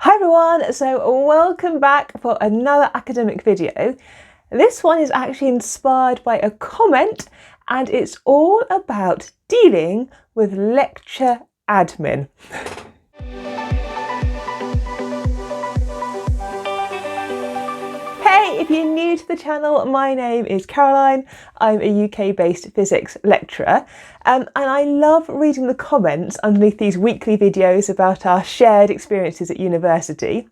Hi everyone, so welcome back for another academic video. This one is actually inspired by a comment and it's all about dealing with lecture admin. Hey, if you're new to the channel, my name is Caroline. I'm a UK-based physics lecturer and I love reading the comments underneath these weekly videos about our shared experiences at university.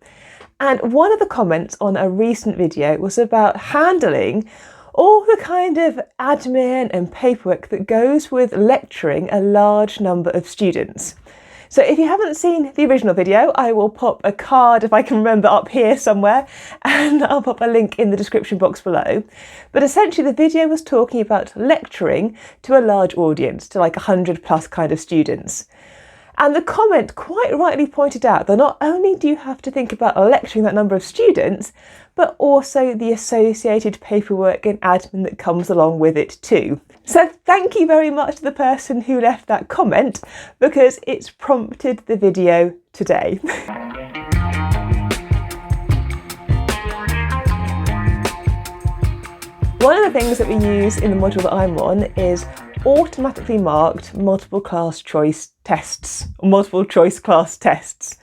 And one of the comments on a recent video was about handling all the kind of admin and paperwork that goes with lecturing a large number of students. So if you haven't seen the original video, I will pop a card, if I can remember, up here somewhere, and I'll pop a link in the description box below. But essentially the video was talking about lecturing to a large audience, to like 100 plus kind of students. And the comment quite rightly pointed out that not only do you have to think about lecturing that number of students, but also the associated paperwork and admin that comes along with it too. So thank you very much to the person who left that comment, because it's prompted the video today. One of the things that we use in the module that I'm on is automatically marked multiple choice class tests.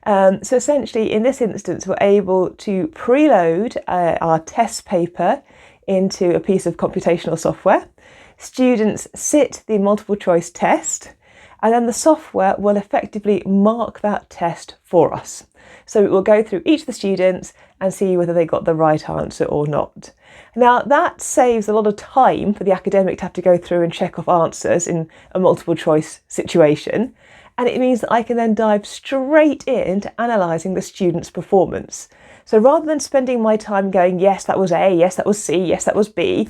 So essentially in this instance we're able to preload our test paper into a piece of computational software. Students sit the multiple choice test and then the software will effectively mark that test for us. So it will go through each of the students and see whether they got the right answer or not. Now that saves a lot of time for the academic to have to go through and check off answers in a multiple choice situation. And it means that I can then dive straight into analysing the student's performance. So rather than spending my time going, yes, that was A, yes, that was C, yes, that was B,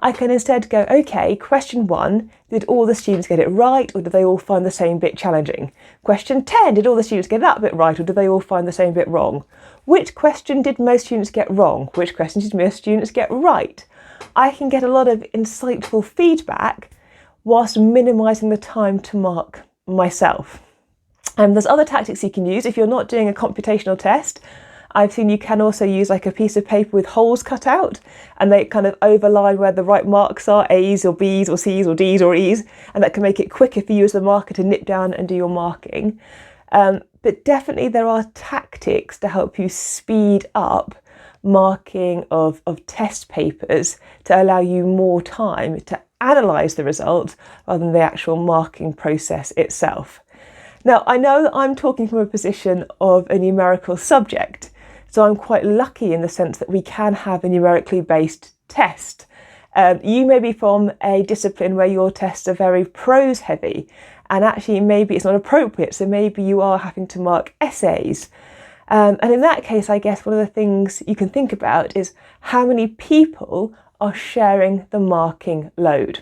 I can instead go, okay, question 1, did all the students get it right or did they all find the same bit challenging? Question 10, did all the students get that bit right or did they all find the same bit wrong? Which question did most students get wrong? Which question did most students get right? I can get a lot of insightful feedback whilst minimising the time to mark myself. There's other tactics you can use if you're not doing a computational test. I've seen you can also use like a piece of paper with holes cut out and they kind of overline where the right marks are, A's or B's or C's or D's or E's, and that can make it quicker for you as the marker to nip down and do your marking. But definitely there are tactics to help you speed up marking of test papers to allow you more time to analyse the results rather than the actual marking process itself. Now, I know that I'm talking from a position of a numerical subject, so I'm quite lucky in the sense that we can have a numerically based test. You may be from a discipline where your tests are very prose heavy, and actually maybe it's not appropriate, so maybe you are having to mark essays. And in that case, I guess one of the things you can think about is how many people are sharing the marking load.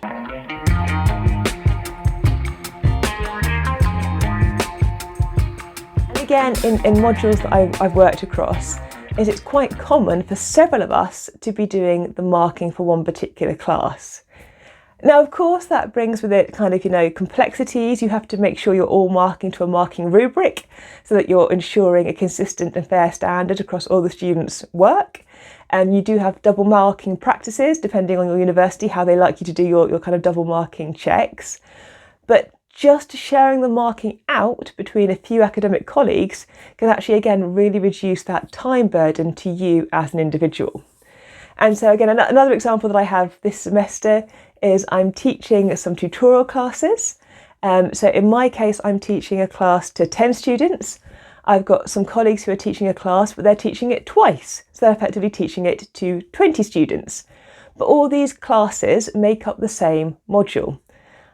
And again, in modules that I've worked across, it's quite common for several of us to be doing the marking for one particular class. Now, of course, that brings with it kind of, complexities. You have to make sure you're all marking to a marking rubric so that you're ensuring a consistent and fair standard across all the students' work. And you do have double marking practices, depending on your university, how they like you to do your kind of double marking checks. But just sharing the marking out between a few academic colleagues can actually, again, really reduce that time burden to you as an individual. And so again, another example that I have this semester is I'm teaching some tutorial classes. So in my case, I'm teaching a class to 10 students. I've got some colleagues who are teaching a class, but they're teaching it twice. So they're effectively teaching it to 20 students. But all these classes make up the same module.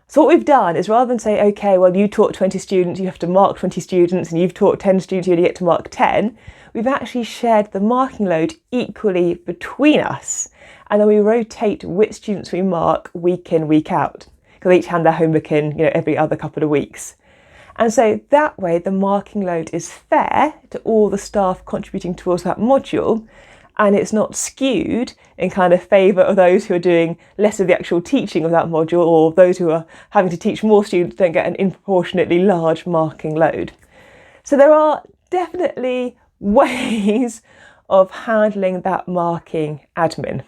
So what we've done is rather than say, okay, well, you taught 20 students, you have to mark 20 students, and you've taught 10 students, you only get to mark 10, we've actually shared the marking load equally between us. And then we rotate which students we mark week in, week out, because they each hand their homework in, every other couple of weeks. And so that way the marking load is fair to all the staff contributing towards that module, and it's not skewed in kind of favour of those who are doing less of the actual teaching of that module, or those who are having to teach more students don't get an disproportionately large marking load. So there are definitely ways of handling that marking admin.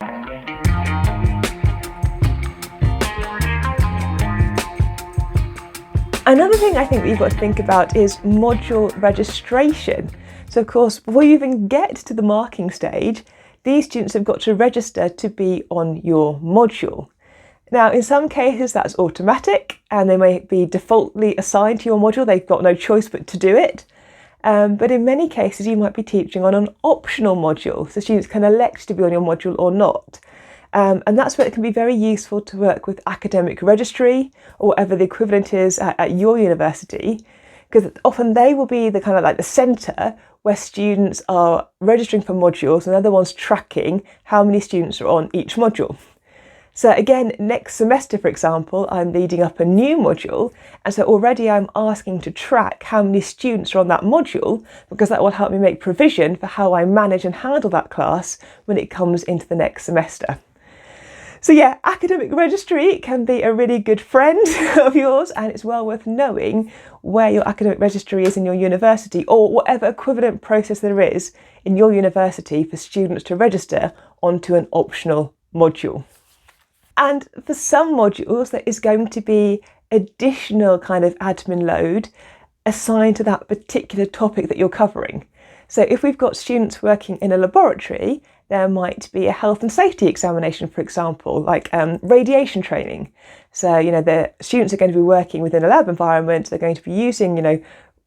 Another thing I think that you've got to think about is module registration. So of course, before you even get to the marking stage, these students have got to register to be on your module. Now, in some cases that's automatic and they may be defaultly assigned to your module. They've got no choice but to do it. But in many cases, you might be teaching on an optional module. So students can elect to be on your module or not. And that's where it can be very useful to work with academic registry or whatever the equivalent is at your university, because often they will be the kind of like the centre where students are registering for modules and they're the ones tracking how many students are on each module. So again, next semester, for example, I'm leading up a new module, and so already I'm asking to track how many students are on that module, because that will help me make provision for how I manage and handle that class when it comes into the next semester. So yeah, academic registry can be a really good friend of yours, and it's well worth knowing where your academic registry is in your university, or whatever equivalent process there is in your university for students to register onto an optional module. And for some modules, there is going to be additional kind of admin load assigned to that particular topic that you're covering. So if we've got students working in a laboratory, there might be a health and safety examination, for example, like radiation training. So, the students are going to be working within a lab environment, they're going to be using,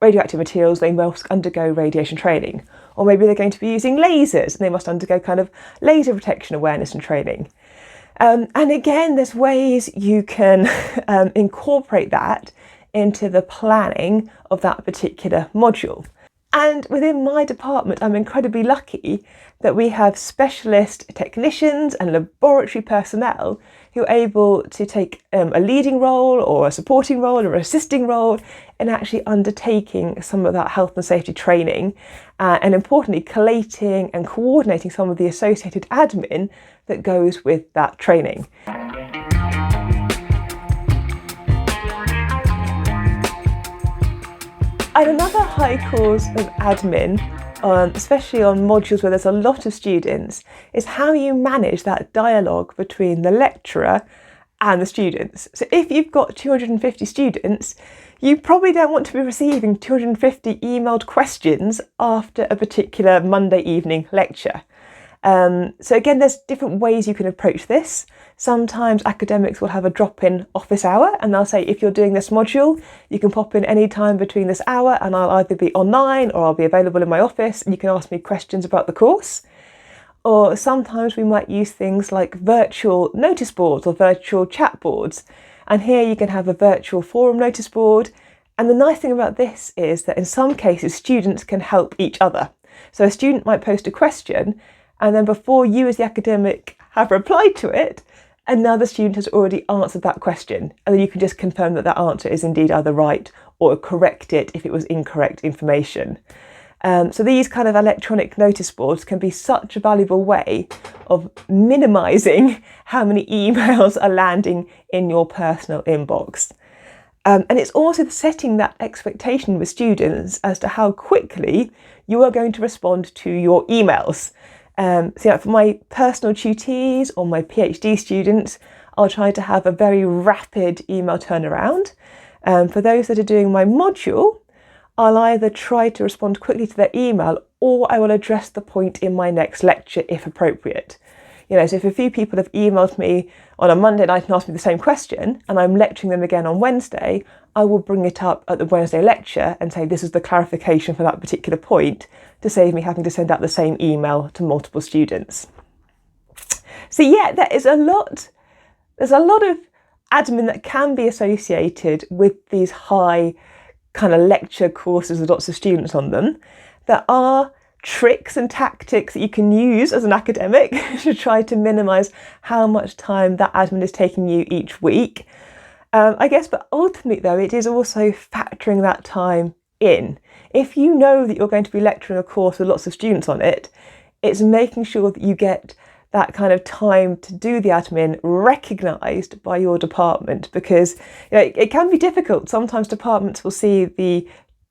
radioactive materials, they must undergo radiation training. Or maybe they're going to be using lasers and they must undergo kind of laser protection awareness and training. And again, there's ways you can incorporate that into the planning of that particular module. And within my department, I'm incredibly lucky that we have specialist technicians and laboratory personnel who are able to take a leading role or a supporting role or assisting role in actually undertaking some of that health and safety training, and importantly, collating and coordinating some of the associated admin that goes with that training. And another high cause of admin, especially on modules where there's a lot of students, is how you manage that dialogue between the lecturer and the students. So if you've got 250 students, you probably don't want to be receiving 250 emailed questions after a particular Monday evening lecture. So again, there's different ways you can approach this. Sometimes academics will have a drop-in office hour and they'll say, if you're doing this module, you can pop in any time between this hour and I'll either be online or I'll be available in my office and you can ask me questions about the course. Or sometimes we might use things like virtual notice boards or virtual chat boards. And here you can have a virtual forum notice board. And the nice thing about this is that in some cases, students can help each other. So a student might post a question, and then before you as the academic have replied to it, another student has already answered that question. And then you can just confirm that that answer is indeed either right or correct it if it was incorrect information. So these kind of electronic notice boards can be such a valuable way of minimising how many emails are landing in your personal inbox. And it's also setting that expectation with students as to how quickly you are going to respond to your emails. So for my personal tutees or my PhD students, I'll try to have a very rapid email turnaround. For those that are doing my module, I'll either try to respond quickly to their email or I will address the point in my next lecture if appropriate. So if a few people have emailed me on a Monday night and asked me the same question and I'm lecturing them again on Wednesday, I will bring it up at the Wednesday lecture and say this is the clarification for that particular point to save me having to send out the same email to multiple students. So yeah, there's a lot of admin that can be associated with these high kind of lecture courses with lots of students on them. There are tricks and tactics that you can use as an academic to try to minimise how much time that admin is taking you each week. I guess, but ultimately though, it is also factoring that time in. If you know that you're going to be lecturing a course with lots of students on it, it's making sure that you get that kind of time to do the admin recognised by your department, because it can be difficult. Sometimes departments will see the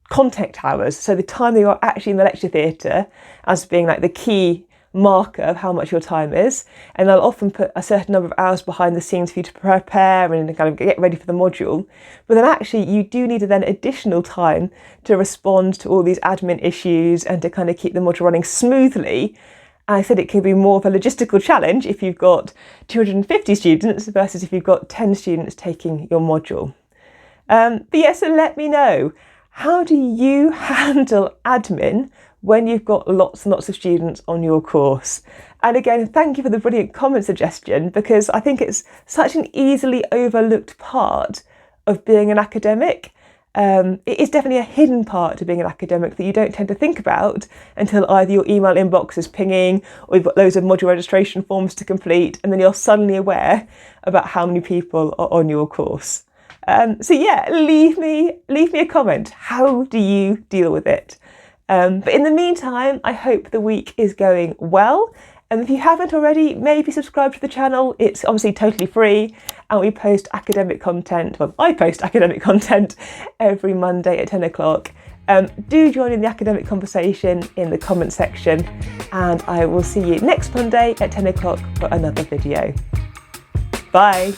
contact hours, so the time that you're actually in the lecture theatre, as being like the key marker of how much your time is, and they'll often put a certain number of hours behind the scenes for you to prepare and kind of get ready for the module. But then actually you do need then additional time to respond to all these admin issues and to kind of keep the module running smoothly. And I said it can be more of a logistical challenge if you've got 250 students versus if you've got 10 students taking your module. But yeah, so let me know, how do you handle admin when you've got lots and lots of students on your course? And again, thank you for the brilliant comment suggestion, because I think it's such an easily overlooked part of being an academic. It is definitely a hidden part to being an academic that you don't tend to think about until either your email inbox is pinging or you've got loads of module registration forms to complete, and then you're suddenly aware about how many people are on your course. So yeah, leave me a comment. How do you deal with it? But in the meantime, I hope the week is going well. And if you haven't already, maybe subscribe to the channel. It's obviously totally free, and we post academic content. Well, I post academic content every Monday at 10 o'clock. Do join in the academic conversation in the comment section, and I will see you next Monday at 10 o'clock for another video. Bye.